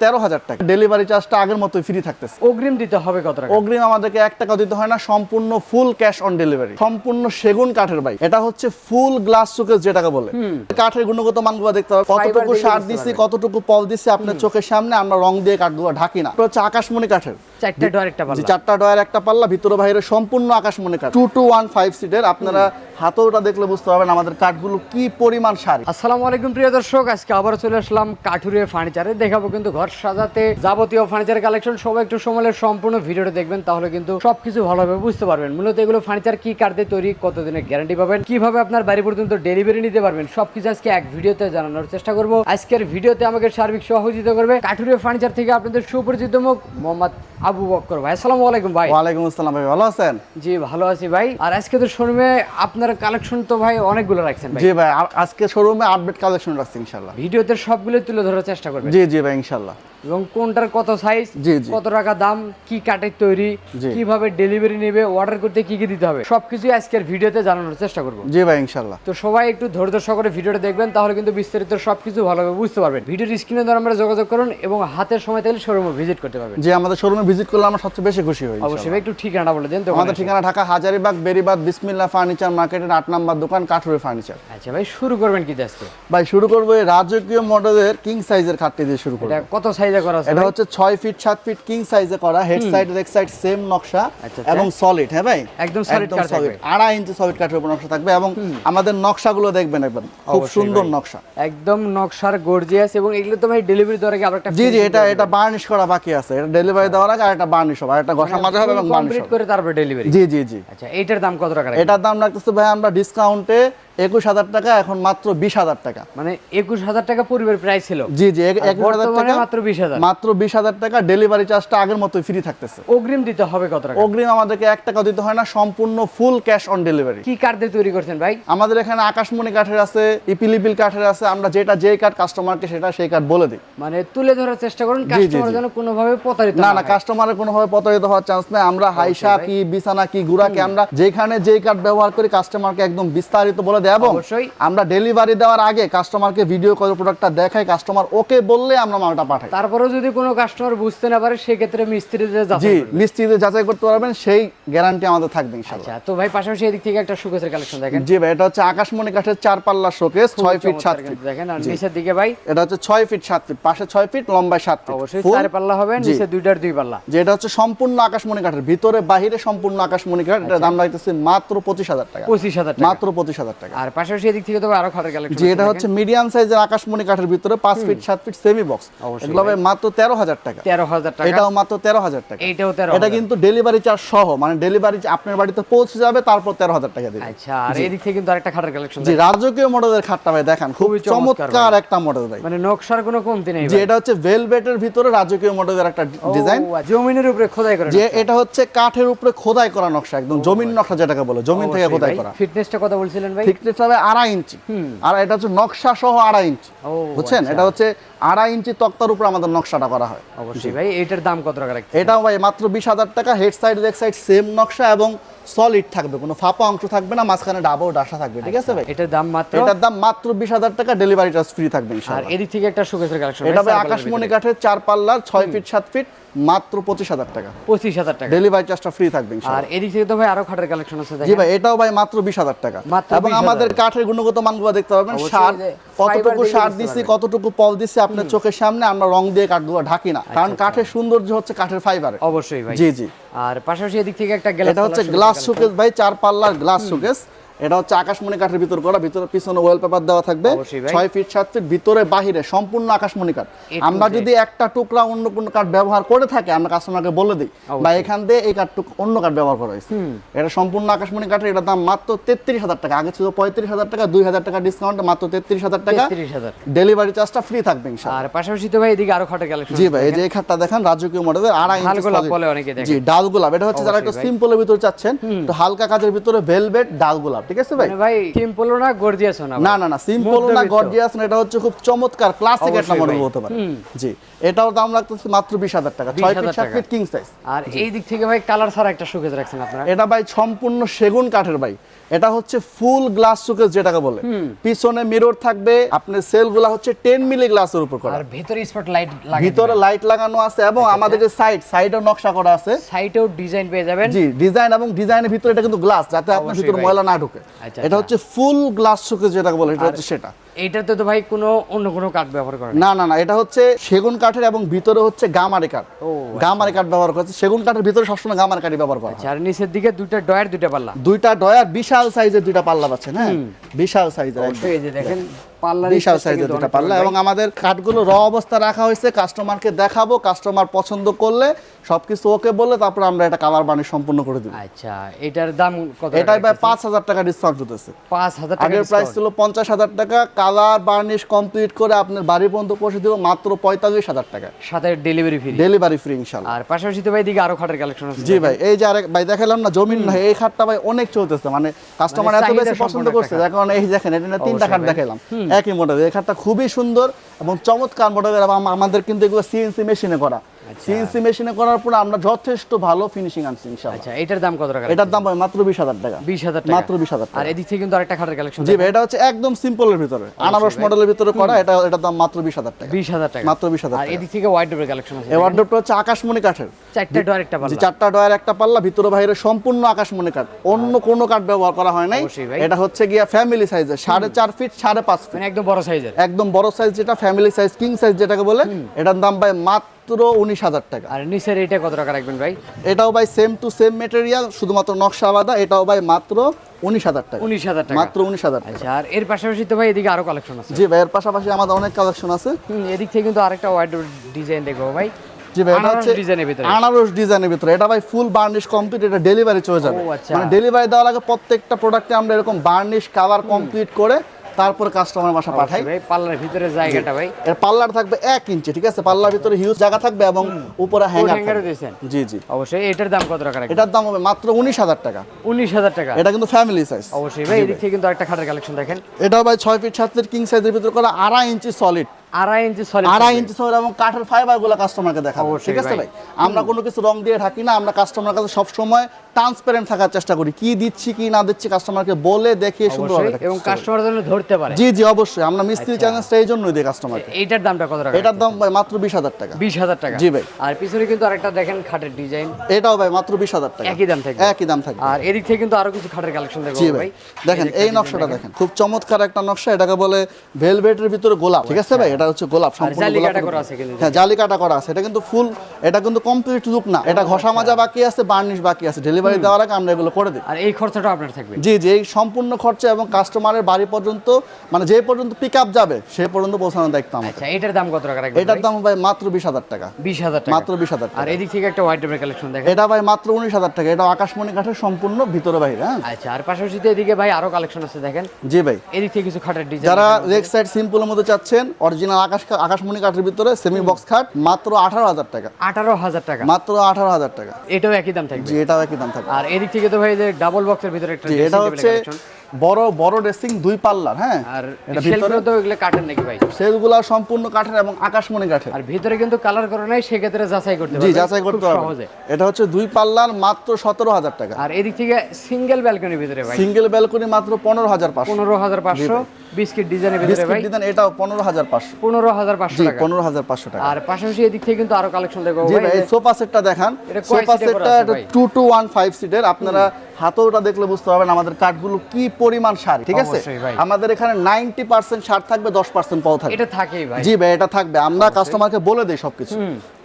13,000 টাকা। ডেলিভারি চার্জটা আগের মতোই ফ্রি থাকতেছে। অগ্রিম দিতে হবে কত টাকা? অগ্রিম আমাদেরকে 1 টাকা দিতে হয় না, সম্পূর্ণ ফুল ক্যাশ অন ডেলিভারি। সম্পূর্ণ সেগুন কাঠের ভাই, এটা হচ্ছে ফুল গ্লাস শোকেস যেটাকে বলে। কাঠের গুণগত মানগুলো দেখতে হবে, কতটুকু সার দিছি, কতটুকু পল দিছি আপনার চোখের সামনে। আমরা রং দিয়ে কাঠগুলো ঢাকি না। এটা হচ্ছে আকাশমণি কাঠের, 4টা ডয়ার একটা পাল্লা। 4টা ডয়ার একটা পাল্লা, ভিতরে বাইরে সম্পূর্ণ আকাশমণি কাঠ। 2215 সিটের। আপনারা হাতলটা দেখলে বুঝতে পারবেন আমাদের কাঠগুলো কি পরিমাণ সারি। আসসালামু আলাইকুম প্রিয় দর্শক, আজকে আবার চলে আসলাম কাঠুরিয়া ফার্নিচারে। দেখাবো কিন্তু ঘর সাজাতে যাবতীয় ফার্নিচার কালেকশন। সবাই একটু সময়ের সম্পূর্ণ ভিডিওটা দেখবেন, তাহলে কিন্তু সবকিছু ভালোভাবে বুঝতে পারবেন। মূলত এগুলো ফার্নিচার কি কাঠ দিয়ে তৈরি, কতদিনের গ্যারান্টি পাবেন, কিভাবে আপনার বাড়ি পর্যন্ত ডেলিভারি নিতে পারবেন, সবকিছু আজকে এক ভিডিওতে জানানোর চেষ্টা করব। আজকের ভিডিওতে আমাকে সার্বিক সহযোগিতা করবে কাঠুরিয়া ফার্নিচার থেকে আপনাদের সুপরিচিত মুখ মোহাম্মদ আবু বকর ভাই। আসসালামু আলাইকুম ভাই। ওয়ালাইকুম আসসালাম ভাই, ভালো আছেন? জি ভালো আছি ভাই। আর আজকে তো শোরুমে আপনার কালেকশন তো ভাই অনেকগুলো রাখছেন ভাই। জি ভাই, আজকে শোরুমে আপডেট কালেকশন রাখছি ইনশাআল্লাহ। ভিডিওতে সবগুলো তুলে ধরার চেষ্টা করবেন। জি জি ভাই ইনশাআল্লাহ। এবং কোনটার কত সাইজ, জি জি, কত টাকা দাম, কি কাঠের তৈরি, কিভাবে ডেলিভারি নেবে, অর্ডার করতে কি কি দিতে হবে, সবকিছু আজকের ভিডিওতে জানানোর চেষ্টা করব। জি ভাই ইনশাআল্লাহ। তো সবাই একটু ধৈর্য সহকারে ভিডিওটা দেখবেন, তাহলে কিন্তু বিস্তারিত সবকিছু ভালোভাবে বুঝতে পারবেন। ভিডিওর স্ক্রিনে দ্বারা আমরা যোগাযোগ করুন এবং হাতের সময় তাহলে শোরুমে ভিজিট করতে পারবেন। জি, আমাদের শোরুমে ভিজিট করলে আমরা সবচেয়ে বেশি খুশি হই। অবশ্যই ভাই, একটু ঠিকানা বলে দেন তো। আমাদের ঠিকানা ঢাকা হাজারীবাগ বেরিবাদ বিসমিল্লাহ ফার্নিচার মার্কেটের 8 নম্বর দোকান, কাঠুরিয়া ফার্নিচার। আচ্ছা ভাই, শুরু করবেন কি আজকে? ভাই শুরু করব এই রাজকীয় মডেলের কিং সাইজের খাটটি দিয়ে শুরু করব। এটা কত সাইজে করা আছে? এটা হচ্ছে 6 ফিট 7 ফিট কিং সাইজে করা, head side leg side same নকশা এবং সলিড। হ্যাঁ ভাই, একদম সলিড কাঠ থাকবে। 2.5 ইঞ্চি সলিড কাঠের উপর নকশা থাকবে এবং আমাদের নকশাগুলো দেখবেন একবার খুব সুন্দর নকশা, একদম নকশার গর্জিয়াস। এবং এগুলো তো ভাই ডেলিভারি দেওয়ার আগে আরেকটা জি জি, এটা বার্নিশ করা বাকি আছে। এটা ডেলিভারি দেওয়ার আগে আরেকটা বার্নিশ হবে, আরেকটা ঘষা মাজা হবে এবং বার্নিশ কমপ্লিট করে তারপর ডেলিভারি। জি জি জি। আচ্ছা, এটার দাম কত টাকা? এটার দাম রাখতেছে ভাই আমরা ডিসকাউন্টে 21,000 টাকা, এখন মাত্র 20,000 টাকা। মানে 21,000 টাকা পূর্বের প্রাইস ছিল। জি জি, 21,000 টাকা, মাত্র 20,000। মাত্র 20,000 টাকা। ডেলিভারি চার্জটা আগের মতোই ফ্রি থাকতেছে। অগ্রিম দিতে হবে কত টাকা? অগ্রিম আমাদেরকে 1 টাকা দিতে হয় না, সম্পূর্ণ ফুল ক্যাশ অন ডেলিভারি। কি কাঠ দিয়ে তৈরি করছেন ভাই? আমাদের এখানে আকাশমণি কাঠের আছে, ইপিলিপিল কাঠের আছে। আমরা যেই কাঠ কাস্টমারকে সেই কাঠ বলে দিই। মানে তুলে ধরার চেষ্টা করুন, কাস্টমার যেন কোনোভাবে প্রতারিত না না, কাস্টমারের কোনোভাবে প্রতারিত হওয়ার চান্স নেই। আমরা হাইসা কি বিছানা কি গুড়া কি আমরা যেখানে যেই কাঠ ব্যবহার করি কাস্টমারকে একদম বিস্তারিত বলে দেয় এবং আমরা ডেলিভারি দেওয়ার আগে কাস্টমারকে ভিডিও করে প্রোডাক্টটা দেখাই, কাস্টমার ওকে বললে আমরা মালটা পাঠাই। তারপরেও যদি কোনো কাস্টমার বুঝতে না পারে সেক্ষেত্রে মিস্ত্রিদের যাচাই করবেন। জি, মিস্ত্রিদের যাচাই করতে পারবেন, সেই গ্যারান্টি আমাদের থাকবে ইনশাআল্লাহ। আচ্ছা, তো ভাই পাশাপাশি এদিক থেকে একটা শোকেসের কালেকশন দেখেন। জি ভাই, এটা হচ্ছে আকাশমণি কাঠের 4 পাল্লা শোকেস, 6 ফিট 7 ফিট দেখেন। আর নিচের দিকে ভাই এটা হচ্ছে 6 ফিট 7 ফিট, পাশে 6 ফিট, লম্বায় 7 ফিট। অবশ্যই 4 পাল্লা হবে, নিচে 2 পাল্লা। যেটা হচ্ছে সম্পূর্ণ আকাশমণি কাঠের, ভিতরে বাহিরে সম্পূর্ণ আকাশমণি কাঠ। এটার দাম রাখতেছে মাত্র 25,000 টাকা। 25,000 টাকা, মাত্র 25,000 টাকা। আর পাশাপাশি এদিক থেকে তো আরো খাটের কালেকশন। যে এটা হচ্ছে মিডিয়াম সাইজের আকাশমণি কাঠের ভিতরে 5 ফিট 7 ফিট সেমি বক্স। এগুলো ভাই মাত্র 13,000 টাকা। 13,000 টাকা। এটাও মাত্র 13,000 টাকা। এটাও 13,000। এটা কিন্তু ডেলিভারি চার্জ সহ, মানে ডেলিভারি আপনার বাড়িতে পৌঁছে যাবে, তারপর 13,000 টাকা দিবেন। আচ্ছা, আর এদিক থেকে কিন্তু আরেকটা খাটের কালেকশন। জি, রাজকীয় মডেলের খাটটা ভাই দেখেন, খুব চমৎকার একটা মডেল ভাই। মানে নকশার কোনো কমতি নেই। যে এটা হচ্ছে ভেলভেটের ভিতরে রাজকীয় মডেলের একটা ডিজাইন, জমিনের উপরে খোদাই করা। যে এটা হচ্ছে কাঠের উপরে খোদাই করা নকশা, একদম জমিন নকশা যেটাকে বলে, জমিন থেকে খোদাই করা। ফিটনেসটা কত বলছিলেন ভাই? ফিটনেস হবে 2.5 ইঞ্চি। আর এটা হচ্ছে নকশা সহ 2.5 ইঞ্চি। বুঝছেন, এটা হচ্ছে 2.5 ইঞ্চি তক্তার উপর আমাদের নকশাটা করা হয়। অবশ্যই ভাই, এটার দাম কত টাকা রাখছেন? এটাও ভাই মাত্র 20,000 টাকা। Head side leg side same নকশা এবং সলিড থাকবে, কোনো ফাঁপা অংশ থাকবে না, মাঝখানে ডাবল ডাসা থাকবে। ঠিক আছে ভাই, এটার দাম মাত্র, এটার দাম মাত্র 20,000 টাকা। ডেলিভারি চার্জ ফ্রি থাকবে আর ইনশাআল্লাহ। এদিক থেকে একটা শোকেসের কালেকশন। এটা ভাই আকাশমণি কাঠের 4 পাল্লার 6 ফিট 7 ফিট, মাত্র 25,000 টাকা। 25,000 টাকা। ডেলিভারি চার্জটা ফ্রি থাকবে আর ইনশাআল্লাহ। এদিক থেকে তো ভাই আরো খাটের কালেকশন আছে দেখেন। জি ভাই, এটাও ভাই মাত্র 20,000 টাকা। এবং আমাদের কাঠের গুণগত মানগুলো দেখতে পারবেন, সার কতটুকু সার দিছি, কতটুকু পল দিছি আপনার চোখের সামনে। আমরা রং দিয়ে কাঠগুলো ঢাকি না, কারণ কাঠের সৌন্দর্য হচ্ছে কাঠের ফাইবারে। অবশ্যই ভাই। জি জি। আর পাশাপাশি এদিক থেকে একটা গ্লাস, এটা হচ্ছে গ্লাস শোকেস ভাই, 4 পাল্লার গ্লাস শোকেস। এটা হচ্ছে আকাশমণি কাঠের ভিতর করা, ভিতরে পিছনে ওয়েল পেপার দেওয়া থাকবে। 6 ফিট 7 ফিট, ভিতরে বাহিরে সম্পূর্ণ আকাশমণি কাঠ। আমরা যদি একটা টুকরা অন্য কোনো কাঠ ব্যবহার করে থাকি, আমরা কাস্টমারকে বলে দিই বা এখান দিয়ে এই কাঠটুকু অন্য কাঠ ব্যবহার করা হয়েছে। এটা সম্পূর্ণ আকাশমণি কাঠের। এটার দাম মাত্র 33,000 টাকা। আগে ছিল 35,000 টাকা, 2,000 টাকা ডিসকাউন্টে মাত্র 33,000 টাকা। 33,000। ডেলিভারি চার্জটা ফ্রি থাকবে ইনশাআল্লাহ। আর পাশাপাশি তো ভাই এদিকে আরো খাটের কালেকশন। জি ভাই, এই যে এই খাটটা দেখেন, রাজকীয় মডেলের 2.5 ইঞ্চি ডাল গোলাপ বলে অনেকে দেখে। জি, ডাল গোলাপ। এটা হচ্ছে যারা একটু সিম্পলের ভিতরে চাচ্ছেন, তো হালকা কাজের ভিতরে ভেলভেট ডাল গোলাপ। ঠিক আছে ভাই? মানে ভাই সিম্পলও না গর্জিয়াসও না না না না, সিম্পল না গর্জিয়াস না, এটা হচ্ছে খুব চমৎকার ক্লাসিক একটা মডেল বলতে পারে। জি, এটাও দাম রাখতেছি মাত্র 20,000 টাকা, 6 ফিট 7 ফিট কিং সাইজ। আর এই দিক থেকে ভাই কালার ছাড়া একটা শোকেস রাখছেন আপনারা। এটা ভাই সম্পূর্ণ সেগুন কাঠের ভাই, এটা হচ্ছে ফুল গ্লাস শোকেস যেটাকে বলে। পিছনে মিরর থাকবে, আপনার সেলগুলা হচ্ছে 10 মিলি গ্লাসের উপর করা, আর ভিতরে স্পট লাইট লাগানো, ভিতরে লাইট লাগানো আছে, এবং আমাদের যে সাইডেও নকশা করা আছে, সাইডেও ডিজাইন পেয়ে যাবেন। জি, ডিজাইন এবং ডিজাইনের ভিতরে এটা কিন্তু গ্লাস, যাতে আপনার অবশ্যই ভিতরে ভাই। ময়লা না ঢোকে। আচ্ছা, এটা হচ্ছে ফুল গ্লাস শোকেস যেটাকে বলে, এটা হচ্ছে সেটা। এইটাতে তো ভাই কোনো অন্য কোনো কাঠ ব্যবহার করেন না না না, এটা হচ্ছে সেগুন কাঠের এবং ভিতরে হচ্ছে গামারি কাঠ। ও, গামারি কাঠ ব্যবহার করছে, সেগুন কাঠের ভিতরে সবসময় গামারি কাঠই ব্যবহার করা হয়। আর নিচের দিকে দুইটা ডয়ার দুইটা পাল্লা, দুইটা ডয়ার, বিশাল সাইজের দুইটা পাল্লা পাচ্ছেন। হ্যাঁ, বিশাল সাইজের একদম। এই যে দেখেন পাল্লা, বিশাল সাইজের দুটো পাল্লা, এবং আমাদের কাঠগুলো র অবস্থা রাখা হয়েছে, কাস্টমারকে দেখাবো, কাস্টমার পছন্দ করলে সবকিছু ওকে বললে তারপর আমরা এটা কালার বানিশ সম্পূর্ণ করে দিব। আচ্ছা, এটার দাম কত? এটাই ভাই 5,000 টাকা ডিসকাউন্ট দিতেছে। 5,000 টাকা। আগের প্রাইস ছিল 50,000 টাকা, কালার বার্নিশ কমপ্লিট করে আপনার বাড়ি পর্যন্ত পৌঁছে দিব মাত্র 45,000 টাকা, সাথে ডেলিভারি ফ্রি। ডেলিভারি ফ্রি ইনশাআল্লাহ। আর পাশাপাশি তো ভাই দিকে আরো খাটের কালেকশন আছে। জি ভাই, এই যে আরেক ভাই দেখালাম না জমিন না, এই খাটটা ভাই অনেক চলতেছে, মানে কাস্টমার এত বেশি পছন্দ করছে, এখন এই দেখেন এটা না 3টা খাট দেখাইলাম একই মডেল। এই খাটটা খুবই সুন্দর এবং চমৎকার মডেলের, এবং আমাদের কিন্তু এগুলো সিএনসি মেশিনে করা। সিএনসি মেশিনে করার পর আমরা যথেষ্ট ভালো ফিনিশিং আনছি ইনশাআল্লাহ। আচ্ছা, এটার দাম কত টাকা? এটার দাম ভাই মাত্র 20,000 টাকা। 20,000 টাকা, মাত্র 20,000 টাকা। আর এদিক থেকে কিন্তু আরেকটা খাটের কালেকশন। জি ভাই, এটা হচ্ছে একদম সিম্পলের ভিতরে, আনারস মডেলের ভিতরে করা, এটার দাম মাত্র 20,000 টাকা। 20,000 টাকা, মাত্র 20,000 আর টাকা। এদিক থেকে ওয়াইড্রোবের কালেকশন আছে। এই ওয়ার্ডরোবটা হচ্ছে আকাশমণি কাঠের, 4টা ডয়ার একটা জি, পাল্লা। 4টা ডয়ার একটা পাল্লা, ভিতরে বাইরে সম্পূর্ণ আকাশমণি কাঠ, অন্য কোনো কাঠ ব্যবহার করা হয় নাই। অবশ্যই ভাই। এটা হচ্ছে গিয়া ফ্যামিলি সাইজের, 4.5 ফিট 5.5 ফিট, মানে একদম বড় সাইজের। একদম বড় সাইজ যেটা ফ্যামিলি সাইজ কিং সাইজ যেটাকে বলে, এটার দাম ভাই মাত্র 19,000 টাকা। আর নিচের এটা কত টাকা রাখবেন ভাই? এটাও ভাই সেম টু সেম ম্যাটেরিয়াল, শুধুমাত্র নকশা আলাদা, এটাও ভাই মাত্র 19,000 টাকা। 19,000 টাকা, মাত্র 19,000 টাকা। আচ্ছা, আর এর পাশাপাশি তো ভাই এদিকে আরো কালেকশন আছে। জি ভাই, এর পাশাপাশি আমাদের অনেক কালেকশন আছে। এদিক থেকে কিন্তু আরেকটা ওয়াইড্রোব ডিজাইন দেখবো ভাই। জি ভাই, এটা আনারস হচ্ছে ডিজাইনের ভিতরে। আনারস ডিজাইনের ভিতরে, এটা ভাই ফুল বার্নিশ কমপ্লিট, এটা ডেলিভারি চলে যাবে। ও, আচ্ছা। মানে ডেলিভারি দেওয়ার আগে প্রত্যেকটা প্রোডাক্টে আমরা এরকম বার্নিশ কাভার কমপ্লিট করে তারপরে কাস্টমার বাসা পাঠাই। ভাই পাল্লার ভিতরে জায়গাটা ভাই, এর পাল্লার থাকবে 1 ইঞ্চি, ঠিক আছে? পাল্লার ভিতরে হিউজ জায়গা থাকবে এবং উপরে হ্যাঙ্গার হ্যাঙ্গারও থাকবে। দিয়েছেন? জি জি। অবশ্যই। এটার দাম কত টাকা রাখবেন? এটার দাম হবে মাত্র 19,000 টাকা। 19,000 টাকা, এটা কিন্তু ফ্যামিলি সাইজ। অবশ্যই ভাই। এদিক থেকে কিন্তু আরেকটা খাটের কালেকশন দেখেন। এটাও ভাই 6 ফিট 7 ফিট কিং সাইজের ভিতরে করা, 2.5 ইঞ্চি সলিড, 2.5 ইঞ্চি সলিড, 2.5 ইঞ্চি সলিড, এবং কাঠের ফাইবার গুলো কাস্টমারকে দেখাবো, অবশ্যই ঠিক আছে ভাই। ভাই? আমরা কোনো কিছু রং দিয়ে ঢাকি না, আমরা কাস্টমার কাছে সব সময় ট্রান্সপারেন্ট থাকার চেষ্টা করি, কি দিচ্ছি কি না দিচ্ছি কাস্টমারকে বলে দেখিয়ে সুন্দরভাবে অবশ্যই, এবং কাস্টমার যেন ধরতে পারে। জি জি, অবশ্যই আমরা মিস্ত্রি চ্যালেঞ্জটা এই জন্যই দিই কাস্টমারকে। এইটার দামটা কত টাকা? এটার দাম ভাই মাত্র 20,000 টাকা। 20,000 টাকা, জি ভাই। আর পিছনে কিন্তু আরেকটা দেখেন খাটের ডিজাইন, এটাও ভাই মাত্র 20,000 টাকা। একই দাম থাকবে। একই দাম থাকবে। আর এদিক থেকে কিন্তু আরো কিছু খাটের কালেকশন দেখবো জি ভাই। ভাই, দেখেন এই নকশাটা দেখেন, খুব চমৎকার একটা নকশা, এটাকে বলে ভেলভেটের ভিতরে গোলাপ, ঠিক আছে ভাই? এটা হচ্ছে গোলাপ, সম্পূর্ণ জালি গোলাপ কাটা করা আছে কিন্তু। হ্যাঁ, জালি কাটা করা আছে। এটা কিন্তু ফুল, এটা কিন্তু কমপ্লিট লুক না, এটা ঘষা মাজা বাকি আছে, বার্নিশ বাকি আছে, ডেলিভারি দেওয়ার আগে আমরা এগুলো করে দিই। আর এই খরচাটা আপনার থাকবে? জি জি, এই সম্পূর্ণ খরচা এবং কাস্টমারের বাড়ি পর্যন্ত, মানে যে পর্যন্ত পিক আপ যাবে সে পর্যন্ত পৌঁছানোর দায়িত্ব আমাদের। আচ্ছা, এটার দাম কত টাকা রাখবেন? এটার দাম ভাই মাত্র 20,000 টাকা। 20,000 টাকা, মাত্র 20,000 আর টাকা। এদিক থেকে একটা হোয়াইট টেপের কালেকশন দেখেন। এটা ভাই মাত্র 19,000 টাকা। এটা আকাশমণি কাঠের সম্পূর্ণ ভিতরে বাইরে। হ্যাঁ, আচ্ছা, আর পাশাপাশি তো এদিকে ভাই আরো কালেকশন আছে দেখেন। জি ভাই। এদিক থেকে কিছু খাটের ডিজাইন, যারা লেগ সাইড সিম্পলের মধ্যে চাচ্ছেন, অরিজিনাল আকাশমণি কাঠের ভিতরে সেমি বক্স খাট, মাত্র 18,000 টাকা। 18,000 টাকা, মাত্র 18,000 টাকা। এটাও একই দাম থাকবে? জি, এটাও একই দাম থাকবে। আর এদিক থেকে তো ভাই যে ডাবল বক্সের ভিতরে একটা জি, dressing এটা table হচ্ছে collection। বড় বড় ড্রেসিং 2 পাল্লার। হ্যাঁ, আর এটা শেলফগুলো ভিতরে তো এগুলো কাঠের নাকি ভাই? সেলগুলো সম্পূর্ণ কাঠের এবং আকাশমণি কাঠের। আর ভিতরে কিন্তু কালার করে নাই, সেক্ষেত্রে যাচাই করতে জি, পারবেন যাচাই করতে খুব পারবেন। সহজে। এটা হচ্ছে 2 পাল্লার, মাত্র 17,000 টাকা। আর এদিক থেকে সিঙ্গেল ব্যালকনির ভিতরে ভাই সিঙ্গেল ব্যালকনি মাত্র 15,500। 15,500, বিস্কিট ডিজাইনের ভিতরে বিস্কিট ভাই ডিজাইন, এটাও 15,500। 15,500 জি, টাকা। 15,500 টাকা। আর পাশাপাশি এদিক থেকে কিন্তু আরো কালেকশন দেখবো জি ভাই। ভাই, এই সোফা সেটটা দেখান। এটা কয় সোফা সিটে করা সেটটা আছে ভাই? 2 to 1 5 সিটের। আপনারা হাতলটা দেখলে বুঝতে পারবেন আমাদের কাঠগুলো কি পরিমাণ সার, ঠিক আছে? অবশ্যই ভাই। আমাদের এখানে 90% সার থাকবে, 10% পাও থাকবে। এটা থাকেই ভাই। জি ভাই, এটা থাকবে। আমরা কাস্টমারকে বলে দেই সবকিছু।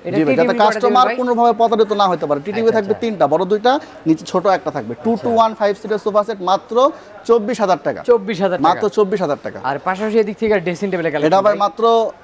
এটা জি ভাই, যাতে TTV কয়টা কাস্টমার দেবেন ভাই? কোনোভাবে প্রতারিত না হতে পারে। টিটিভি আচ্ছা, থাকবে 3টা, বড় 2টা, নিচে ছোট একটা থাকবে। 2 to 1 5 সিটের সোফা সেট মাত্র 24,000 টাকা। 24,000 টাকা। মাত্র 24,000 টাকা। আর পাশাপাশি এদিক থেকে ড্রেসিং টেবিলের এটা কালেকশন ভাই মাত্র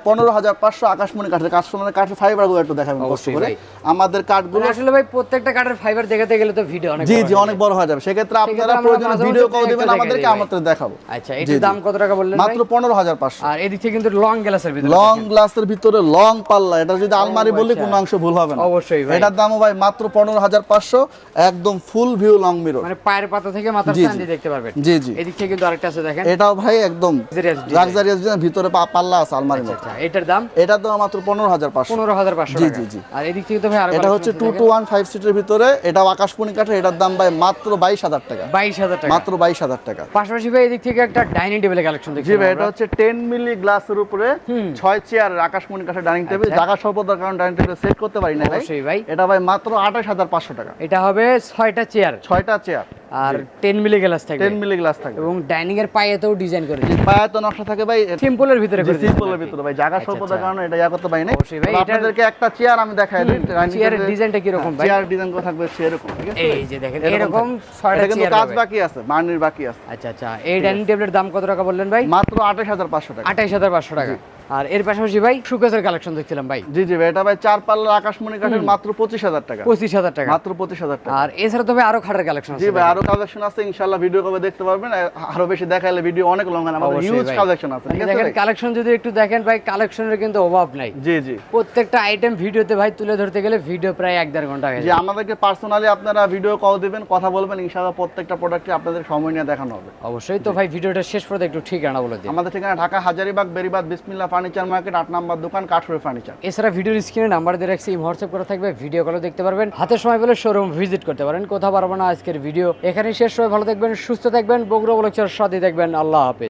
15,500 আকাশমণি কাঠের। কাস্টমারের কাঠের ফাইবারগুলো একটু দেখাবেন কষ্ট অবশ্যই করে। ভাই। আমাদের কাঠগুলো আসলে ভাই প্রত্যেকটা কাঠের ফাইবার দেখাতে গেলে তো ভিডিও অনেক জি বড় জি, হয়ে অনেক যাবে। বড় হয়ে যাবে। সেক্ষেত্রে আপনারা সেক্ষেত্রে আমরা প্রয়োজনে মাঝে ভিডিও মধ্যে কল দিবেন একটু আমাদেরকে, দেখাই আমরা তো দেখাবো। আচ্ছা, জি, এটার জি। দাম কত টাকা বললেন ভাই? মাত্র 15,500। আর এদিক থেকে কিন্তু লং গ্লাসের ভিতরে লং গ্লাসের ভিতরে লং পাল্লা। এটা যদি আলমারি বলি বলি কোনো অংশ ভুল হবে না। অবশ্যই ভাই। এটার দামও ভাই মাত্র 15,500, একদম ফুল ভিউ লং মিরর, মানে পায়ের পাতা থেকে মাথার জি, চান্দি দেখতে পারবেন। জি জি। এদিক থেকে কিন্তু আরেকটা আছে দেখেন, এটাও ভাই একদম Luxurious design। লাক্সারিয়াস, ভিতরে পাল্লা আছে আলমারির মতো। আচ্ছা, এটার দাম এটার দাম মাত্র 15,500। 15,500 জি, টাকা। জি, জি। আর এদিক থেকে তো ভাই আরো এটা হচ্ছে 2 to 1 5 সিটের ভিতরে, এটাও আকাশমণি কাঠের। এটার দাম ভাই মাত্র 22,000 টাকা, 22,000 টাকা। মাত্র 22,000 টাকা। পাশাপাশি ভাই এদিক থেকে একটা ডাইনিং টেবিলের কালেকশন দেখছি। জি ভাই, এটা হচ্ছে 10 মিলি গ্লাসের উপরে 6 চেয়ারের আকাশমণি কাঠের ডাইনিং টেবিল। আচ্ছা। জায়গা স্বল্পতার কারণে ডাইনিং টেবিল সেট করতে পারি না ভাই। অবশ্যই ভাই। এটা ভাই মাত্র 28,500 টাকা। এটা হবে 6টা চেয়ার 6টা চেয়ার আর 10 মিলি গ্লাস থাকবে 10 মিলি গ্লাস থাকবে। এবং ডাইনিং এর পায়েতেও ডিজাইন করে দিয়েছে। পায়ে তো নকশা থাকে ভাই, সিম্পলের ভিতরে করে দিয়েছে। সিম্পলের ভিতরে ভাই, জায়গা স্বল্পতার কারণে এটা ইয়া করতে পারি না। অবশ্যই ভাই, তবে আপনাদেরকে একটা চেয়ার আমি দেখাই দিই। চেয়ারের ডিজাইনটা কি রকম ভাই? চেয়ার ডিজাইন করা থাকবে সেরকম, ঠিক আছে? এই যে দেখেন এরকম 6টা এটা কিন্তু চেয়ার কাজ বাকি আছে, বার্নির বাকি আছে। আচ্ছা আচ্ছা, এই ডাইনিং টেবিলের দাম কত টাকা বললেন ভাই? মাত্র 28,500 টাকা। 28,500 টাকা। আর এর পাশাপাশি ভাই শোকেসের কালেকশন দেখছিলাম ভাই। জি জি ভাই, এটা ভাই 4 পাল্লার আকাশমণি কাঠের মাত্র 25,000 টাকা। 25,000 টাকা। মাত্র 25,000 টাকা। আর এছাড়া তো ভাই আরো খাটের কালেকশন আছে। জি ভাই, আরো কালেকশন আছে, ইনশাআল্লাহ ভিডিও কবে দেখতে পারবেন। আরো বেশি দেখাইলে ভিডিও অনেক লং হবে, আমাদের অবশ্যই হিউজ ভাই। কালেকশন আছে, ঠিক আছে দেখেন ভাই? কালেকশন যদি একটু দেখেন ভাই, কালেকশনের কিন্তু অভাব নাই। জি জি প্রত্যেকটা আইটেম ভিডিওতে ভাই তুলে ধরতে গেলে ভিডিও প্রায় 1-1.5 ঘন্টা হয়ে জি, যায়। আমাদেরকে পার্সোনালি আপনারা ভিডিও কল দিবেন, কথা বলবেন, ইনশাআল্লাহ প্রত্যেকটা প্রোডাক্টে আপনাদের সময় নিয়ে দেখানো হবে। অবশ্যই। তো ভাই ভিডিওটা শেষ পর্যন্ত একটু ঠিকানা বলে দিন। আমাদের ঠিকানা ঢাকা হাজারীবাগ বেরিবাদ বিসমিল্লাহ ফার্নিচার মার্কেট, 8 নাম্বার দোকান, কাঠুরে ফার্নিচার। এছাড়া ভিডিওর স্ক্রিনে নাম্বার দিয়ে রাখছি, হোয়াটসঅ্যাপ করা থাকবে, ভিডিও কলে দেখতে পারবেন। হাতে সময় পেলে শোরুম ভিজিট করতে পারেন। কোথাও পারবো না আজকের ভিডিও এখানেই শেষ। সবাই ভালো থাকবেন, সুস্থ থাকবেন, বগুড়া ব্লগের সাথে থাকবেন। আল্লাহ হাফেজ।